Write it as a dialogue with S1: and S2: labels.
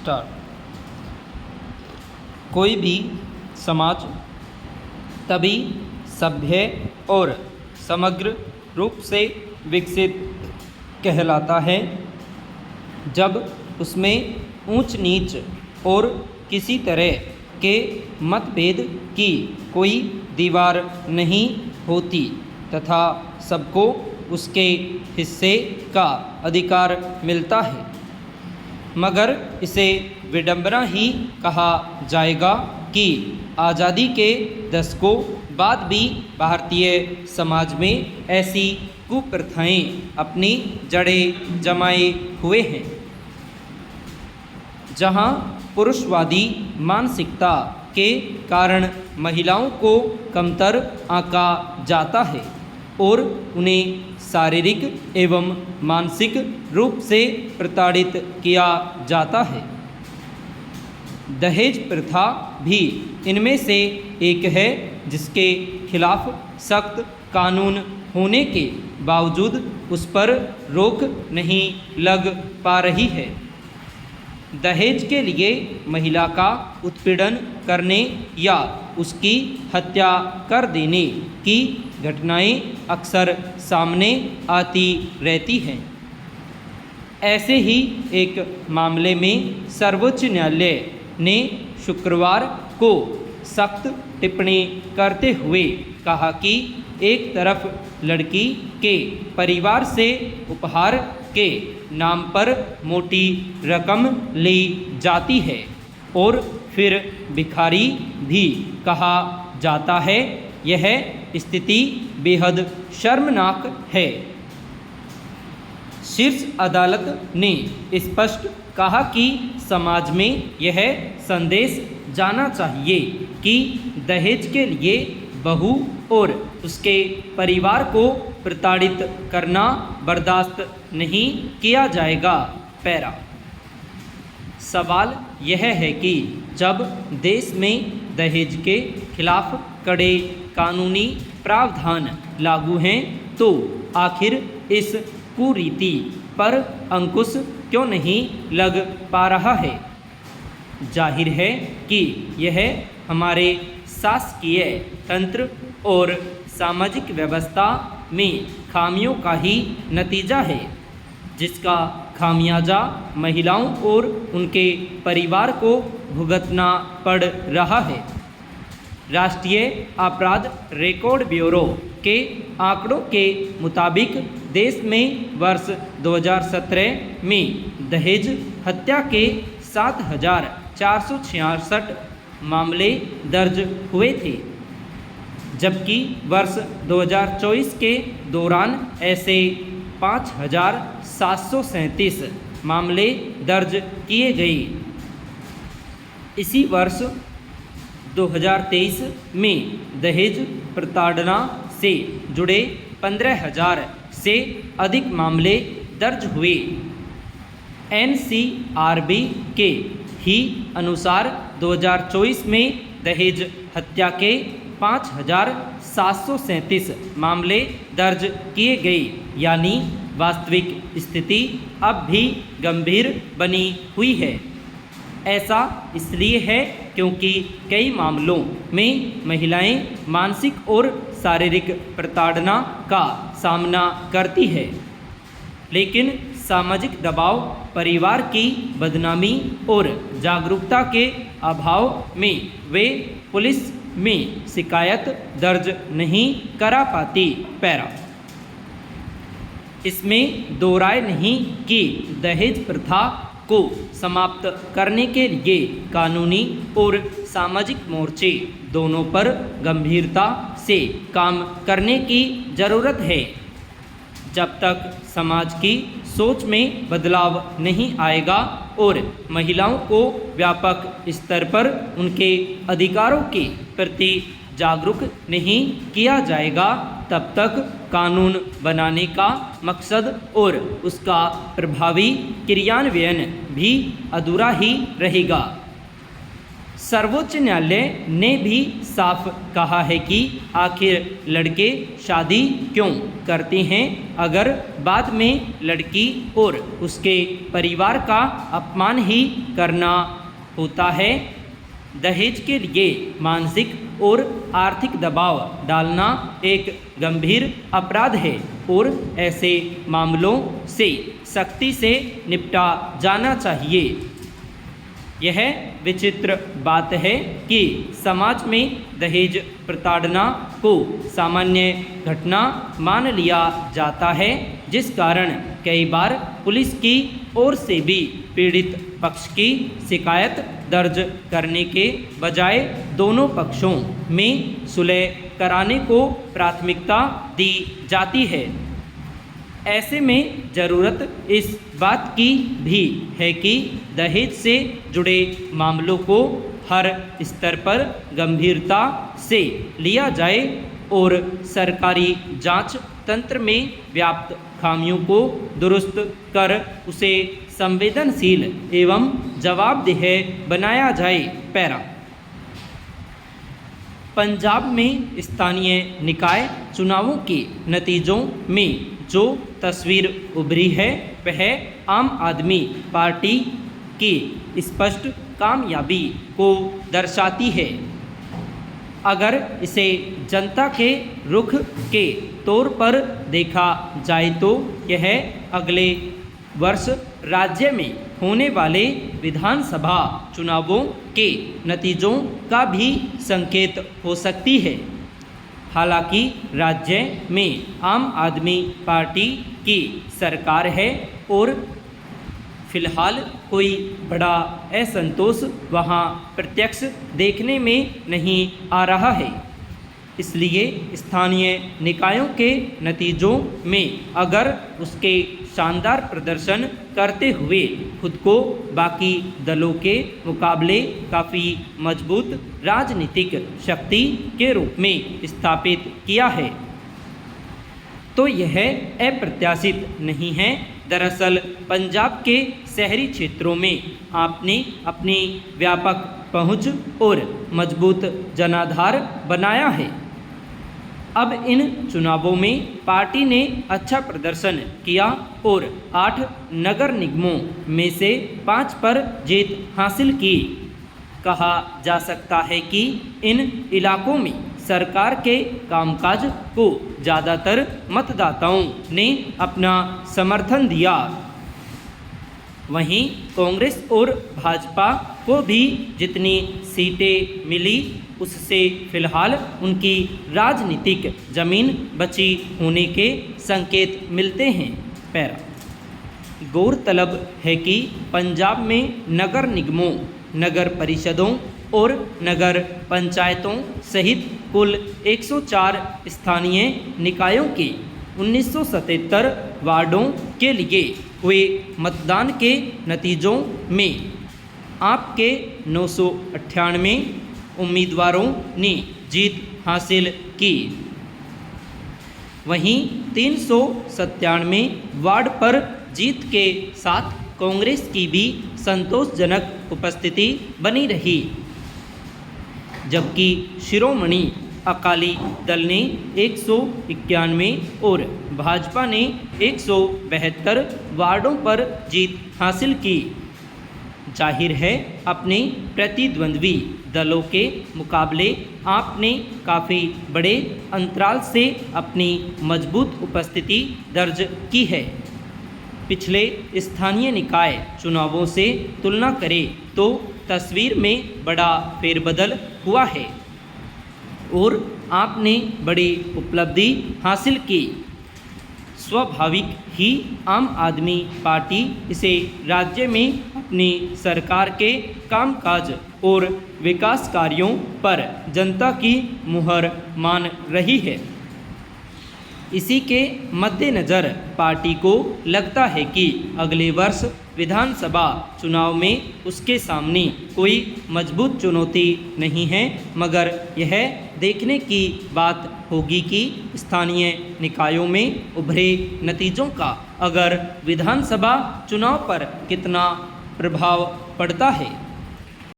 S1: Start. कोई भी समाज तभी सभ्य और समग्र रूप से विकसित कहलाता है जब उसमें ऊंच नीच और किसी तरह के मतभेद की कोई दीवार नहीं होती तथा सबको उसके हिस्से का अधिकार मिलता है। मगर इसे विडंबना ही कहा जाएगा कि आज़ादी के दशकों बाद भी भारतीय समाज में ऐसी कुप्रथाएं अपनी जड़ें जमाए हुए हैं, जहां पुरुषवादी मानसिकता के कारण महिलाओं को कमतर आंका जाता है और उन्हें शारीरिक एवं मानसिक रूप से प्रताड़ित किया जाता है। दहेज प्रथा भी इनमें से एक है, जिसके खिलाफ सख्त कानून होने के बावजूद उस पर रोक नहीं लग पा रही है। दहेज के लिए महिला का उत्पीड़न करने या उसकी हत्या कर देने की घटनाएं अक्सर सामने आती रहती हैं। ऐसे ही एक मामले में सर्वोच्च न्यायालय ने शुक्रवार को सख्त टिप्पणी करते हुए कहा कि एक तरफ लड़की के परिवार से उपहार के नाम पर मोटी रकम ली जाती है और फिर भिखारी भी कहा जाता है। यह स्थिति बेहद शर्मनाक है। शीर्ष अदालत ने स्पष्ट कहा कि समाज में यह संदेश जाना चाहिए कि दहेज के लिए बहू और उसके परिवार को प्रताड़ित करना बर्दाश्त नहीं किया जाएगा। पैरा। सवाल यह है कि जब देश में दहेज के खिलाफ कड़े कानूनी प्रावधान लागू हैं तो आखिर इस कुरीति पर अंकुश क्यों नहीं लग पा रहा है। जाहिर है कि यह हमारे शासकीय तंत्र और सामाजिक व्यवस्था में खामियों का ही नतीजा है, जिसका खामियाजा महिलाओं और उनके परिवार को भुगतना पड़ रहा है। राष्ट्रीय अपराध रिकॉर्ड ब्यूरो के आंकड़ों के मुताबिक देश में वर्ष 2017 में दहेज हत्या के 7,466 मामले दर्ज हुए थे, जबकि वर्ष 2024 के दौरान ऐसे 5,737 मामले दर्ज किए गए। इसी वर्ष 2023 में दहेज प्रताड़ना से जुड़े 15,000 से अधिक मामले दर्ज हुए। NCRB के ही अनुसार 2024 में दहेज हत्या के 5,737 मामले दर्ज किए गए, यानी वास्तविक स्थिति अब भी गंभीर बनी हुई है। ऐसा इसलिए है क्योंकि कई मामलों में महिलाएं मानसिक और शारीरिक प्रताड़ना का सामना करती है, लेकिन सामाजिक दबाव, परिवार की बदनामी और जागरूकता के अभाव में वे पुलिस में शिकायत दर्ज नहीं करा पाती। पैरा। इसमें दो राय नहीं कि दहेज प्रथा को समाप्त करने के लिए कानूनी और सामाजिक मोर्चे दोनों पर गंभीरता से काम करने की ज़रूरत है। जब तक समाज की सोच में बदलाव नहीं आएगा और महिलाओं को व्यापक स्तर पर उनके अधिकारों के प्रति जागरूक नहीं किया जाएगा, तब तक कानून बनाने का मकसद और उसका प्रभावी क्रियान्वयन भी अधूरा ही रहेगा। सर्वोच्च न्यायालय ने भी साफ कहा है कि आखिर लड़के शादी क्यों करते हैं अगर बाद में लड़की और उसके परिवार का अपमान ही करना होता है। दहेज के लिए मानसिक और आर्थिक दबाव डालना एक गंभीर अपराध है और ऐसे मामलों से सख्ती से निपटा जाना चाहिए। यह विचित्र बात है कि समाज में दहेज प्रताड़ना को सामान्य घटना मान लिया जाता है, जिस कारण कई बार पुलिस की ओर से भी पीड़ित पक्ष की शिकायत दर्ज करने के बजाय दोनों पक्षों में सुलह कराने को प्राथमिकता दी जाती है। ऐसे में ज़रूरत इस बात की भी है कि दहेज से जुड़े मामलों को हर स्तर पर गंभीरता से लिया जाए और सरकारी जांच तंत्र में व्याप्त खामियों को दुरुस्त कर उसे संवेदनशील एवं जवाबदेह बनाया जाए। पैरा। पंजाब में स्थानीय निकाय चुनावों के नतीजों में जो तस्वीर उभरी है वह आम आदमी पार्टी की स्पष्ट कामयाबी को दर्शाती है। अगर इसे जनता के रुख के तौर पर देखा जाए तो यह अगले वर्ष राज्य में होने वाले विधानसभा चुनावों के नतीजों का भी संकेत हो सकती है। हालांकि राज्य में आम आदमी पार्टी की सरकार है और फिलहाल कोई बड़ा असंतोष वहां प्रत्यक्ष देखने में नहीं आ रहा है। इसलिए स्थानीय निकायों के नतीजों में अगर उसके शानदार प्रदर्शन करते हुए खुद को बाकी दलों के मुकाबले काफ़ी मजबूत राजनीतिक शक्ति के रूप में स्थापित किया है तो यह अप्रत्याशित नहीं है। दरअसल पंजाब के शहरी क्षेत्रों में आपने अपनी व्यापक पहुंच और मजबूत जनाधार बनाया है। अब इन चुनावों में पार्टी ने अच्छा प्रदर्शन किया और 8 नगर निगमों में से 5 पर जीत हासिल की। कहा जा सकता है कि इन इलाकों में सरकार के कामकाज को ज़्यादातर मतदाताओं ने अपना समर्थन दिया। वहीं कांग्रेस और भाजपा को भी जितनी सीटें मिली उससे फिलहाल उनकी राजनीतिक जमीन बची होने के संकेत मिलते हैं। पैरा। गौरतलब है कि पंजाब में नगर निगमों, नगर परिषदों और नगर पंचायतों सहित कुल 104 स्थानीय निकायों के 1977 वार्डों के लिए हुए मतदान के नतीजों में आपके 998 उम्मीदवारों ने जीत हासिल की। वहीं 397 वार्ड पर जीत के साथ कांग्रेस की भी संतोषजनक उपस्थिति बनी रही, जबकि शिरोमणि अकाली दल ने 191 और भाजपा ने 172 वार्डों पर जीत हासिल की। जाहिर है अपने प्रतिद्वंद्वी दलों के मुकाबले आपने काफ़ी बड़े अंतराल से अपनी मजबूत उपस्थिति दर्ज की है। पिछले स्थानीय निकाय चुनावों से तुलना करें तो तस्वीर में बड़ा फेरबदल हुआ है और आपने बड़ी उपलब्धि हासिल की। स्वाभाविक ही आम आदमी पार्टी इसे राज्य में अपनी सरकार के कामकाज और विकास कार्यों पर जनता की मुहर मान रही है। इसी के मद्देनज़र पार्टी को लगता है कि अगले वर्ष विधानसभा चुनाव में उसके सामने कोई मजबूत चुनौती नहीं है, मगर यह देखने की बात होगी कि स्थानीय निकायों में उभरे नतीजों का अगर विधानसभा चुनाव पर कितना प्रभाव पड़ता है।